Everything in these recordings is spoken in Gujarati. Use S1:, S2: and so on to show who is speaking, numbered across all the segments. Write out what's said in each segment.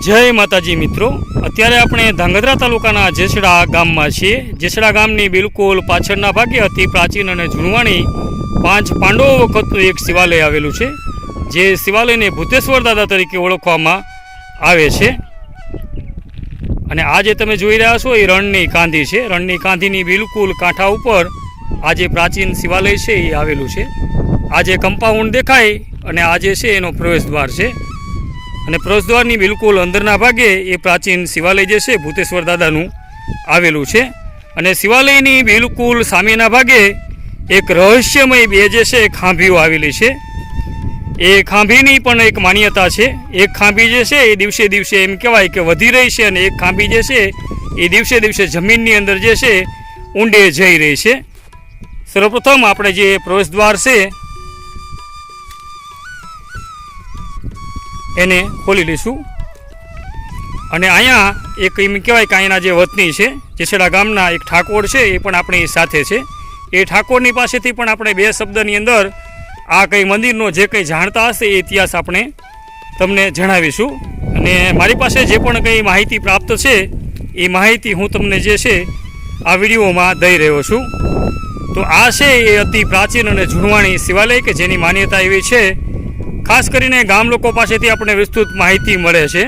S1: जय माताजी मित्रों, अत्यारे आपणे धांगध्रा तालुकाना जेसड़ा गाममां छीए। जेसड़ा गामनी बिलकुल पाछळना भागे अति प्राचीन अने जूनवाणी 5 पांडवो वखतनुं एक शिवालय आवेलुं छे, जे शिवालयने भूतेश्वर दादा तरीके ओळखवामां आवे छे। अने आ जे तमे जोई रह्या छो ए रणनी कांधी छे। रणनी कांधीनी बिलकुल कांठा उपर आ जे प्राचीन शिवालय छे ए आवेलुं छे। आ जे कम्पाउंड देखाय अने आ जे छे एनो प्रवेशद्वार छे અને પ્રવેશદ્વારની બિલકુલ અંદરના ભાગે એ પ્રાચીન શિવાલય જે છે ભૂતેશ્વર દાદાનું આવેલું છે। અને શિવાલયની બિલકુલ સામેના ભાગે એક રહસ્યમય બે જે છે ખાંભીઓ આવેલી છે। એ ખાંભીની પણ એક માન્યતા છે। એક ખાંભી જે છે એ દિવસે દિવસે એમ કહેવાય કે વધી રહી છે અને એક ખાંભી જે છે એ દિવસે દિવસે જમીનની અંદર જે છે ઊંડે જઈ રહી છે। સર્વપ્રથમ આપણે જે પ્રવેશદ્વાર છે એને ખોલી લઈશું। અને અહીંયા એક એમ કહેવાય કે અહીંના જે વતની છે જેસડા ગામના એક ઠાકોર છે એ પણ આપણી સાથે છે। એ ઠાકોરની પાસેથી પણ આપણે બે શબ્દની અંદર આ કંઈ મંદિરનો જે કંઈ જાણતા હશે એ ઇતિહાસ આપણે તમને જણાવીશું। અને મારી પાસે જે પણ કંઈ માહિતી પ્રાપ્ત છે એ માહિતી હું તમને જે છે આ વિડીયોમાં દઈ રહ્યો છું। તો આ છે એ અતિ પ્રાચીન અને જૂનવાણી શિવાલય કે જેની માન્યતા એવી છે, ખાસ કરીને ગામ લોકો પાસેથી આપણે વિસ્તૃત માહિતી મળે છે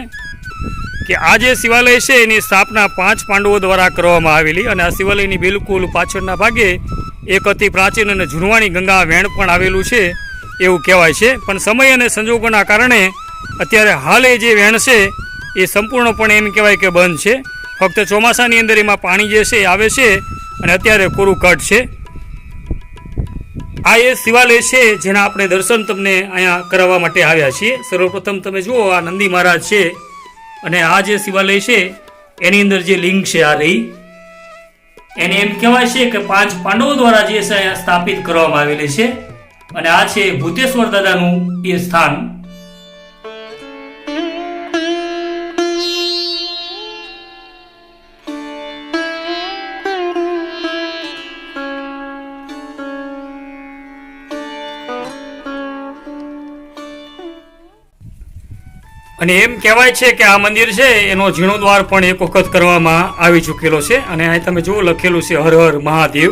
S1: કે આ જે શિવાલય છે એની સ્થાપના 5 પાંડવો દ્વારા કરવામાં આવેલી। અને આ શિવાલયની બિલકુલ પાછળના ભાગે એક અતિ પ્રાચીન અને જૂનવાણી ગંગા વેણ પણ આવેલું છે એવું કહેવાય છે। પણ સમય અને સંજોગોના કારણે અત્યારે હાલ એ જે વેણ છે એ સંપૂર્ણપણે એમ કહેવાય કે બંધ છે। ફક્ત ચોમાસાની અંદર એમાં પાણી જે છે એ આવે છે અને અત્યારે કોરું કટ છે। આ એ શિવાલય છે જેના આપણે દર્શન તમને અહીંયા કરાવવા માટે આવ્યા છીએ। સર્વપ્રથમ તમે જુઓ આ નંદી મહારાજ છે અને આ જે શિવાલય છે એની અંદર જે લિંગ છે આ રહી એને એમ કહેવાય છે કે 5 પાંડવો દ્વારા જે છે અહીંયા સ્થાપિત કરવામાં આવેલી છે। અને આ છે ભૂતેશ્વર દાદાનું એ સ્થાન। અને એમ કહેવાય છે કે આ મંદિર છે એનો જીર્ણોદ્વાર પણ એક વખત કરવામાં આવી ચૂકેલો છે। અને અહીં તમે જુઓ લખેલું છે હર હર મહાદેવ।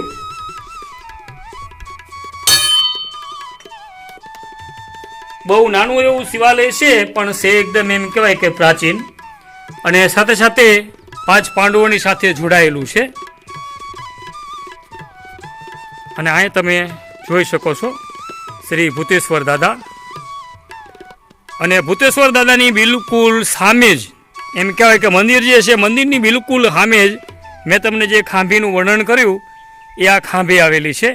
S1: બહુ નાનું એવું શિવાલય છે પણ છે એકદમ એમ કહેવાય કે પ્રાચીન અને સાથે સાથે 5 પાંડવોની સાથે જોડાયેલું છે। અને અહીં તમે જોઈ શકો છો શ્રી ભૂતેશ્વર દાદા। અને ભૂતેશ્વર દાદાની બિલકુલ સામે જ એમ કહેવાય કે મંદિર જે છે મંદિરની બિલકુલ સામે જ મેં તમને જે ખાંભીનું વર્ણન કર્યું એ આ ખાંભી આવેલી છે।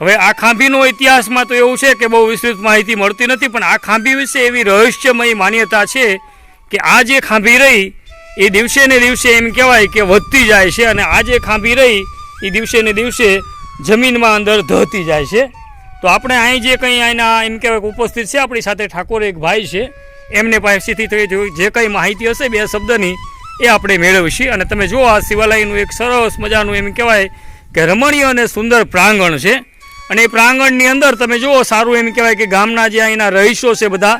S1: હવે આ ખાંભીનો ઇતિહાસમાં તો એવું છે કે બહુ વિસ્તૃત માહિતી મળતી નથી, પણ આ ખાંભી વિશે એવી રહસ્યમય માન્યતા છે કે આ જે ખાંભી રહી એ દિવસે ને દિવસે એમ કહેવાય કે વધતી જાય છે અને આ જે ખાંભી રહી એ દિવસે ને દિવસે જમીનમાં અંદર ધહતી જાય છે। તો આપણે અહીં જે કંઈ અહીંના એમ કહેવાય ઉપસ્થિત છે આપણી સાથે ઠાકોર એક ભાઈ છે, એમને પાસેથી જે કંઈ માહિતી હશે બે શબ્દની એ આપણે મેળવીશું। અને તમે જુઓ આ શિવાલયનું એક સરસ મજાનું એમ કહેવાય કે રમણીય અને સુંદર પ્રાંગણ છે। અને એ પ્રાંગણની અંદર તમે જુઓ સારું એમ કહેવાય કે ગામના જે અહીંના રહીશો છે બધા,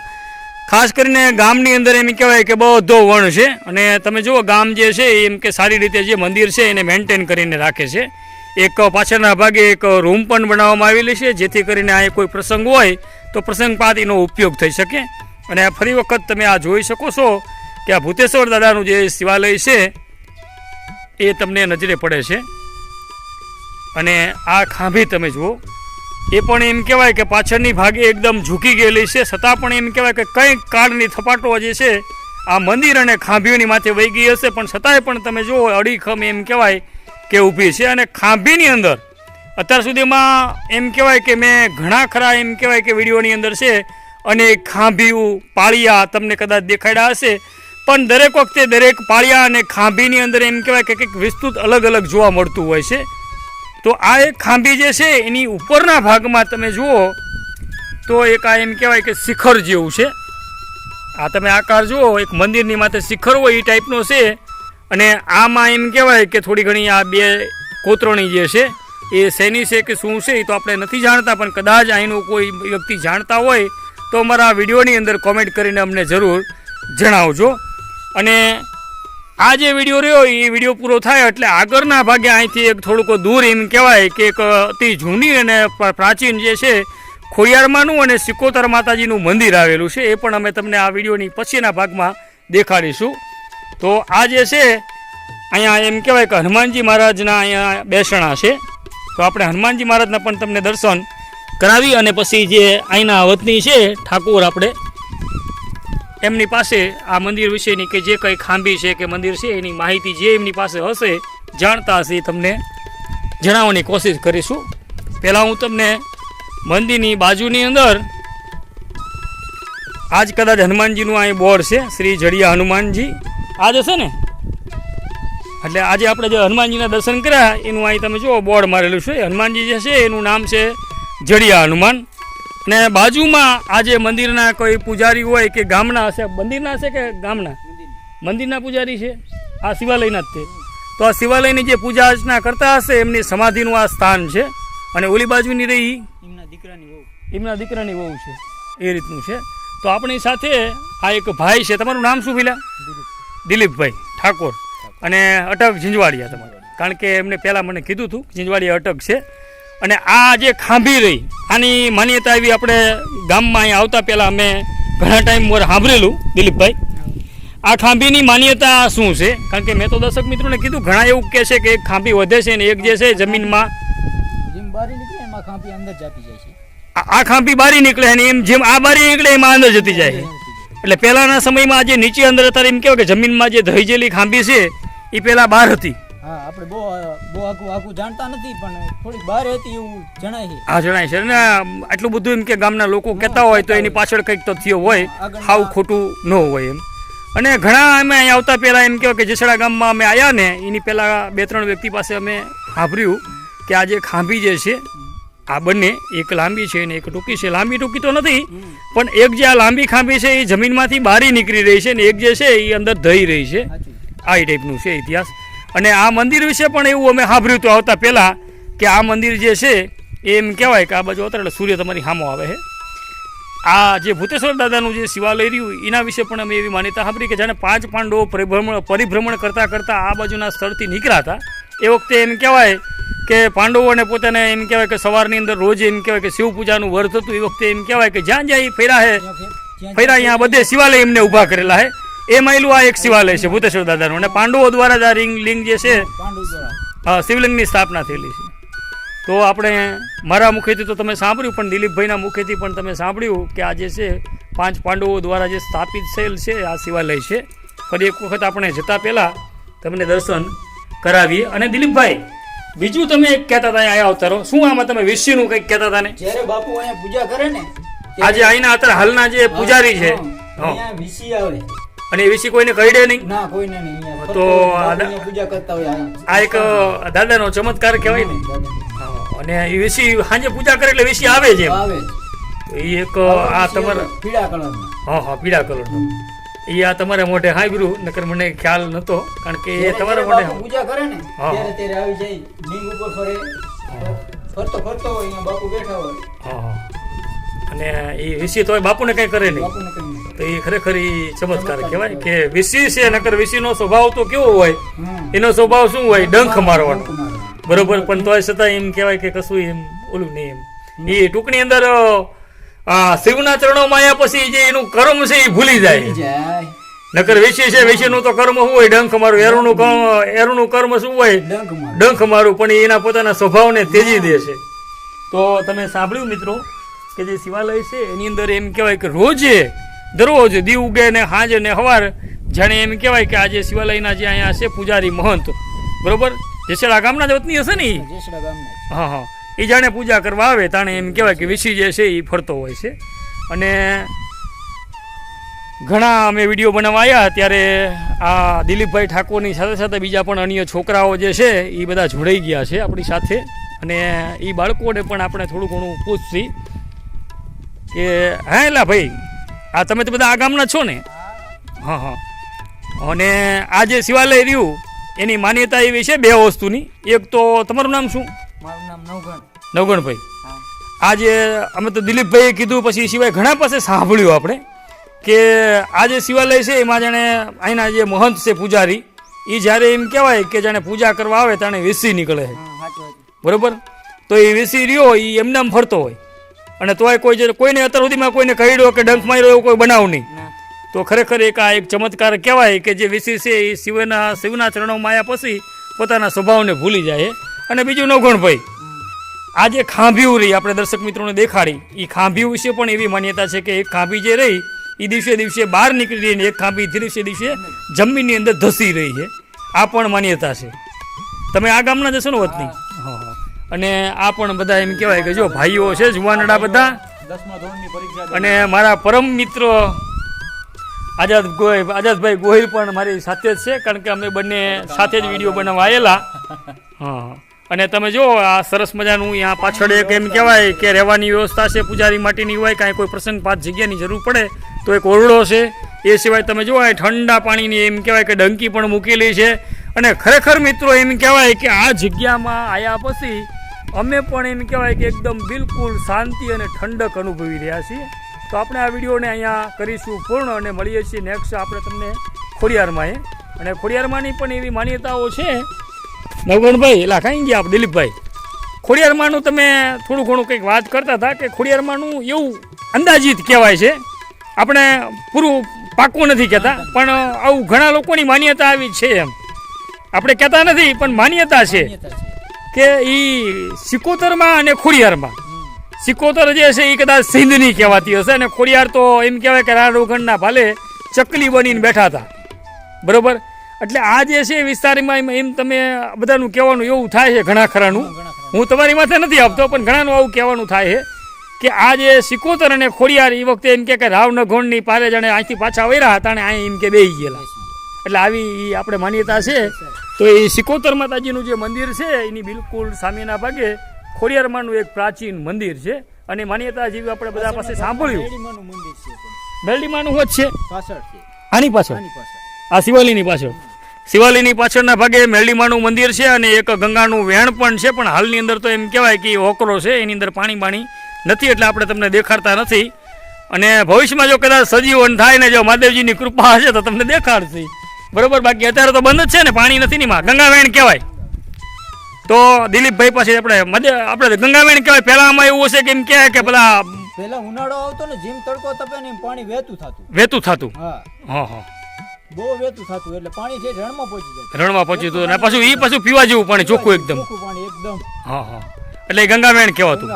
S1: ખાસ કરીને ગામની અંદર એમ કહેવાય કે બધો વણ છે। અને તમે જુઓ ગામ જે છે એમ કે સારી રીતે જે મંદિર છે એને મેન્ટેન કરીને રાખે છે। એક પાછળના ભાગે એક રૂમ પણ બનાવવામાં આવેલી છે જેથી કરીને આ કોઈ પ્રસંગ હોય તો પ્રસંગપાત એનો ઉપયોગ થઈ શકે। અને આ ફરી વખત તમે આ જોઈ શકો છો કે આ ભૂતેશ્વર દાદાનું જે શિવાલય છે એ તમને નજરે પડે છે। અને આ ખાંભી તમે જુઓ એ પણ એમ કહેવાય કે પાછળની ભાગે એકદમ ઝૂકી ગયેલી છે, છતાં પણ એમ કહેવાય કે કંઈક કાળની થપાટો જે છે આ મંદિર અને ખાંભીઓની માથે વહી ગઈ હશે, પણ છતાંય પણ તમે જુઓ અડીખમ એમ કહેવાય કે ઊભી છે। અને ખાંભીની અંદર અત્યાર સુધીમાં એમ કહેવાય કે મેં ઘણા ખરા એમ કહેવાય કે વિડીયોની અંદર છે અને ખાંભીયું પાળિયા તમને કદાચ દેખાડ્યા હશે, પણ દરેક વખતે દરેક પાળિયા અને ખાંભીની અંદર એમ કહેવાય કે કંઈક વિસ્તૃત અલગ અલગ જોવા મળતું હોય છે। તો આ એક ખાંભી જે છે એની ઉપરના ભાગમાં તમે જુઓ તો એક આ એમ કહેવાય કે શિખર જેવું છે। આ તમે આકાર જુઓ એક મંદિરની માથે શિખર હોય એ ટાઈપનો છે। અને આમાં એમ કહેવાય કે થોડી ઘણી આ બે કોતરણી જે છે એ શેની છે કે શું છે એ તો આપણે નથી જાણતા, પણ કદાચ અહીંનું કોઈ વ્યક્તિ જાણતા હોય તો અમારા વિડીયોની અંદર કોમેન્ટ કરીને અમને જરૂર જણાવજો। અને આ જે વિડીયો રહ્યો એ વિડીયો પૂરો થાય એટલે આગળના ભાગે અહીંથી એક થોડુંક દૂર એમ કહેવાય કે એક અતિ જૂની અને પ્રાચીન જે છે ખોડિયારમાંનું અને સિકોતર માતાજીનું મંદિર આવેલું છે. એ પણ અમે તમને આ વિડીયોની પછીના ભાગમાં દેખાડીશું. તો આ જે છે અહીંયા એમ કહેવાય કે હનુમાનજી મહારાજના અહીંયા બેસણા છે. તો આપણે હનુમાનજી મહારાજના પણ તમને દર્શન કરાવી અને પછી જે અહીંના વતની છે ઠાકોર આપણે એમની પાસે આ મંદિર વિશેની કે જે કંઈ ખાંભી છે કે મંદિર છે એની માહિતી જે એમની પાસે હશે જાણતા હશે એ તમને જણાવવાની કોશિશ કરીશું. પહેલાં હું તમને મંદિરની બાજુની અંદર આજ કદાચ હનુમાનજીનું અહીં બોર્ડ છે શ્રી જડિયા હનુમાનજી આ જશે ને એટલે આજે આપણે જે હનુમાનજીના દર્શન કર્યા એનું અહીં તમે જુઓ બોર્ડ મારેલું છે. હનુમાનજી જે છે એનું નામ છે જડિયા હનુમાન. અને બાજુમાં આજે મંદિરના કોઈ પૂજારી હોય કે ગામના હશે, મંદિરના હશે કે ગામના મંદિરના પૂજારી છે, આ શિવાલયના જ તે. તો આ શિવાલયની જે પૂજા અર્ચના કરતા હશે એમની સમાધિનું આ સ્થાન છે. અને ઓલી બાજુની રહી એમના દીકરાની વહુ છે, એ રીતનું છે. તો આપણી સાથે આ એક ભાઈ છે, તમારું નામ શું પેલા? દિલીપભાઈ ઠાકોર. અને અટક ઝીંઝવાડિયા તમારું, કારણ કે એમને પહેલાં મને કીધું હતું ઝીંઝવાડિયા અટક છે. અને આ જે ખાંભી રહી આની માન્યતા એવી આપણે ગામમાં અહીં આવતા પહેલાં અમે ઘણા ટાઈમ મોર સાંભળેલું દિલીપભાઈ, આ ખાંભીની માન્યતા શું છે? કારણ કે મેં તો દર્શક મિત્રોને કીધું ઘણા એવું કહે છે કે એક ખાંભી વધે છે ને એક જે છે જમીનમાં આ ખાંભી બારી નીકળે અને એમ જેમ આ બારી નીકળે એમાં અંદર જતી જાય. એટલે પહેલાંના સમયમાં જે નીચે અંદર અત્યારે એમ કહેવાય કે જમીનમાં જે દહીજેલી ખાંભી છે એ પહેલાં બહાર હતી.
S2: આપણે બહુ આખું જાણતા નથી પણ થોડી બહાર હતી એવું જણાય છે.
S1: હા જણાય છે ને આટલું બધું એમ કે ગામના લોકો કહેતા હોય તો એની પાછળ કંઈક તો થયો હોય, હાવ ખોટું ન હોય એમ. અને ઘણા અમે અહીં આવતા પહેલાં એમ કહેવાય કે જેસડા ગામમાં અમે આવ્યા ને એની પહેલાં 2-3 વ્યક્તિ પાસે અમે સાંભળ્યું કે આ જે ખાંભી જે છે આ બંને એક લાંબી છે અને એક ટૂંકી છે. લાંબી ટૂંકી તો નથી પણ એક જે આ લાંબી ખાંભી છે એ જમીનમાંથી બારી નીકળી રહી છે ને એક જે છે એ અંદર ધઈ રહી છે. આ ટાઈપનું છે ઇતિહાસ. અને આ મંદિર વિશે પણ એવું અમે સાંભળ્યું હતું આવતા પહેલાં કે આ મંદિર જે છે એમ કહેવાય કે આ બાજુ અવતરે એટલે સૂર્ય તમારી સામો આવે છે. આ જે ભૂતેશ્વર દાદાનું જે શિવાલય રહ્યું એના વિશે પણ અમે એવી માન્યતા સાંભળી કે જાણે 5 પાંડવો પરિભ્રમણ કરતાં આ બાજુના સ્થળથી નીકળ્યા હતા. એ વખતે એમ કહેવાય કે પાંડવોને પોતાને એમ કહેવાય કે સવારની અંદર રોજ એમ કહેવાય કે શિવ પૂજાનું વ્રત હતું. એ વખતે એમ કહેવાય કે જ્યાં જ્યાં એ ફેરા અહીંયા બધે શિવાલય એમને ઊભા કરેલા છે. એ માયલું આ એક શિવાલય છે ભૂતેશ્વર દાદાનું. અને પાંડવો દ્વારા જ આ લિંગ જે છે શિવલિંગની સ્થાપના થયેલી છે. તો આપણે મારા મુખેથી તો તમે સાંભળ્યું પણ દિલીપભાઈના મુખેથી પણ તમે સાંભળ્યું કે આ જે છે 5 પાંડવો દ્વારા જે સ્થાપિત થયેલ છે આ શિવાલય છે. ફરી એક વખત આપણે જતા પહેલાં તમને દર્શન કરાવીએ. અને દિલીપભાઈ બીજું તમે એક કહેતા હતા અહીંયા આવતા રહો, શું આમાં તમે વિષ્ણુનું કંઈક કહેતા હતા ને?
S2: જ્યારે બાપુ અહીંયા પૂજા કરે ને
S1: આજે અહીંના અત્યારે હાલના જે પૂજારી છે
S2: અહીંયા વિસી આવે
S1: અને એ વિશે કોઈને કહી દે નહીં?
S2: ના, કોઈને નહીં.
S1: તો
S2: પૂજા કરતા હોય
S1: આ એક દાદાનો ચમત્કાર કહેવાય ને. અને એ વિશે સાંજે પૂજા કરે એટલે વિશે આવે છે એ એક આ તમારા
S2: પીળા કલર.
S1: હા પીળા કલરનો એ આ તમારા મોઢે હાંભળ્યું, નકર મને ખ્યાલ નતો કારણ કે એ તમારા મોઢે
S2: પૂજા કરે ને ત્યારે આવી જાય લિંગ ઉપર ફરે ફરતો હોય અહીંયા બાપુ બેઠા હોય.
S1: અને એ વિશે તો બાપુને કઈ કરે નહીં. તો એ ખરેખર એ ચમત્કાર કહેવાય કે વિશી છે. નકર વિશીનો સ્વભાવ તો કેવો હોય, એનો સ્વભાવ શું હોય? ડંખ મારવાનો, બરોબર. પણ તોય છતાં એમ કહેવાય કે કશું એમ ઓલું નહીં એમ. એ ટૂંકની અંદર શિવના ચરણોમાં આવ્યા પછી જે એનું કર્મ છે એ ભૂલી જાય. નકર વિશી છે, વિશીનું તો કર્મ શું હોય? ડંખ મારું. એરુનું કર્મ શું હોય? ડંખ મારું. પણ એના પોતાના સ્વભાવને તેજી દે છે. તો તમે સાંભળ્યું મિત્રો કે જે શિવાલય છે એની અંદર એમ કહેવાય કે દરરોજ દી ઉગે ને સાંજે ને સવાર જાણે એમ કહેવાય કે આ જે શિવાલયના જે અહીંયા છે પૂજારી મહંત, બરોબર, જેસડા ગામના જ વતની હશે ને? હા એ જાણે પૂજા કરવા આવે તાણે એમ કહેવાય કે વિસી જે છે એ ફરતો હોય છે. અને ઘણા અમે વિડીયો બનાવવા આવ્યા ત્યારે આ દિલીપભાઈ ઠાકોરની સાથે સાથે બીજા પણ અન્ય છોકરાઓ જે છે એ બધા જોડાઈ ગયા છે આપણી સાથે. અને એ બાળકોને પણ આપણે થોડું ઘણું પૂછશી કે હા એલા ભાઈ આ તમે તો બધા આ ગામના છો ને? હા. અને આ જે શિવાલય રહ્યું એની માન્યતા એવી છે 2 વસ્તુની. એક તો તમારું નામ શું?
S2: મારું નામ
S1: નવગણભાઈ. આ જે અમે તો દિલીપભાઈએ કીધું પછી સિવાય ઘણા પાસે સાંભળ્યું આપણે કે આ જે શિવાલય છે એમાં જાણે અહીંના જે મહંત છે પૂજારી એ જ્યારે એમ કહેવાય કે જાણે પૂજા કરવા આવે તાણે વેસી નીકળે છે બરોબર. તો એ વેસી રહ્યો એ એમને આમ ફરતો હોય અને તોય કોઈને અત્યાર સુધીમાં કોઈને કહ્યો કે ડંખ માર્યો એવો કોઈ બનાવ નહીં. તો ખરેખર એક ચમત્કાર કહેવાય કે જે વેસી છે એ શિવના ચરણોમાં આવ્યા પછી પોતાના સ્વભાવને ભૂલી જાય. અને બીજું નવઘણભાઈ, આ જે ખાંભીયું રહી આપણે દર્શક મિત્રોને દેખાડી, એ ખાંભીયું વિશે પણ એવી માન્યતા છે કે એક ખાંભી જે રહી એ દિવસે દિવસે બહાર નીકળી રહી ને એક ખાંભી દિવસે દિવસે જમીનની અંદર ધસી રહી છે. આ પણ માન્યતા છે. તમે આ ગામના જશો ને વતની? હા. અને આ પણ બધા એમ કહેવાય કે જો ભાઈઓ છે જુવાનડા બધા.
S2: 10મા ધોરણની પરીક્ષા
S1: અને મારા પરમ મિત્ર આઝાદભાઈ ગોહિલ પણ મારી સાથે જ છે, કારણ કે અમે બંને સાથે જ વિડીયો બનાવવા આવેલા. હા. અને તમે જો આ સરસ મજાનું અહીંયા પાછળ એક એમ કહેવાય કે રહેવાની વ્યવસ્થા છે પૂજારી માટેની હોય, કાંઈ કોઈ પ્રસંગ પાત જગ્યાની જરૂર પડે તો એક ઓરડો છે. એ સિવાય તમે જો આ ઠંડા પાણીની એમ કહેવાય કે ડંકી પણ મૂકેલી છે. અને ખરેખર મિત્રો એમ કહેવાય કે આ જગ્યામાં આવ્યા પછી અમે પણ એમ કહેવાય કે એકદમ બિલકુલ શાંતિ અને ઠંડક અનુભવી રહ્યા છીએ. તો આપણે આ વિડીયોને અહીંયા કરીશું પૂર્ણ અને મળીએ છીએ નેક્સ્ટ આપણે તમને ખોડિયારમાં. અને ખોડિયારમાંની પણ એવી માન્યતાઓ છે. નવગણભાઈ એલા કાંઈ ગયા આપણે દિલીપભાઈ, ખોડિયારમાંનું તમે થોડું ઘણું કંઈક વાત કરતા હતા કે ખોડિયારમાંનું એવું અંદાજિત કહેવાય છે, આપણે પૂરું પાકું નથી કહેતા, પણ આવું ઘણા લોકોની માન્યતા આવી છે. એમ આપણે કહેતા નથી પણ માન્યતા છે કે એ સિકોતરમાં અને ખોડિયારમાં, સિકોતર જે છે એ કદાચ સિંધની કહેવાતી હશે અને ખોડિયાર તો એમ કહેવાય કે રાડોગણના ભાલે ચકલી બનીને બેઠા હતા બરોબર. એટલે આ જે છે વિસ્તારમાં એમ તમે બધાનું કહેવાનું એવું થાય છે ઘણા ખરાનું. હું તમારી માથે નથી આપતો પણ ઘણાનું આવું કહેવાનું થાય છે કે આ જે સિકોતર અને ખોડિયાર એ વખતે એમ કે રાવનગોણની પારે જાણે અહીંથી પાછા વળ્યા હતા અને અહીં એમ કે બેસી ગયેલા. એટલે આવી આપણે માન્યતા છે. તો એ સિકોતર માતાજીનું જે મંદિર છે એની બિલકુલ સામેના ભાગે ખોડિયારમાંનું એક પ્રાચીન મંદિર છે. અને માન્યતા જેવી આપણે બધા પાસે સાંભળ્યું મેરડીમાંનું જ છે આની પાછળ, આ શિવાલયની પાછળ, શિવાલયની પાછળના ભાગે મેરડીમાંનું મંદિર છે. અને એક ગંગાનું વેણ પણ છે, પણ હાલની અંદર તો એમ કહેવાય કે હોકરો છે, એની અંદર પાણી નથી એટલે આપણે તમને દેખાડતા નથી. અને ભવિષ્યમાં જો કદાચ સજીવન થાય ને જો મહાદેવજીની કૃપા હશે તો તમને દેખાડશે બરોબર. બાકી અત્યારે તો બંધ જ છે ને, પાણી નથી ને એમાં, ગંગાવેણ કહેવાય. તો દિલીપભાઈ પાસે આપણે ગંગાવેણ કહેવાય. પહેલામાં એવું હશે કે એમ કહે કે પેલા
S2: ઉનાળો આવતો ને જેમ તડકો તપે ને પાણી વહેતું
S1: થતું. હા
S2: બહુ વહેતું થતું એટલે પાણી છે રણમાં
S1: પહોંચી જતું. અને પાછું પીવા જેવું પાણી, ચોખ્ખું એકદમ. હા. એટલે ગંગાવેણ કહેવાતું.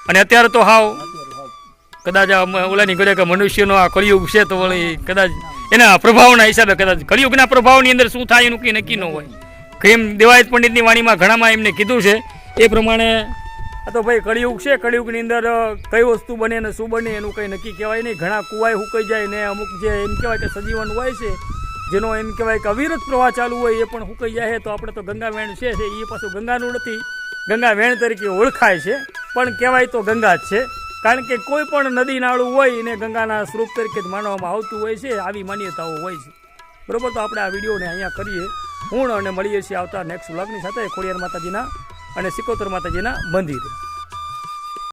S1: અને અત્યારે તો હાવ કદાચ ઓલાની ઘરે કે મનુષ્યનો આ કળિયુગ છે તો વળી કદાચ એના પ્રભાવના હિસાબે કદાચ કળિયુગના પ્રભાવની અંદર શું થાય એનું કંઈ નક્કી ન હોય. કેમ દેવાયત પંડિતની વાણીમાં ઘણામાં એમને કીધું છે એ પ્રમાણે આ તો ભાઈ કળિયુગ છે. કળિયુગની અંદર કઈ વસ્તુ બને ને શું બને એનું કંઈ નક્કી કહેવાય નહીં. ઘણા કુવાય હુકાઈ જાય ને અમુક જે એમ કહેવાય કે સજીવન હોય છે જેનો એમ કહેવાય કે અવિરત પ્રવાહ ચાલુ હોય એ પણ હુકાઈ જાય. તો આપણે તો ગંગાવેણ છે એ પાછું ગંગાનું નથી, ગંગાવેણ તરીકે ઓળખાય છે, પણ કહેવાય તો ગંગા જ છે. કારણ કે કોઈ પણ નદી નાળું હોય એને ગંગાના સ્વરૂપ તરીકે જ માનવામાં આવતું હોય છે. આવી માન્યતાઓ હોય છે બરોબર. તો આપણે આ વિડીયોને અહીંયા કરીએ પૂર્ણ અને મળીએ છીએ આવતા નેક્સ્ટ વ્લોગની સાથે ખોડિયાર માતાજીના અને સિકોતર માતાજીના મંદિર.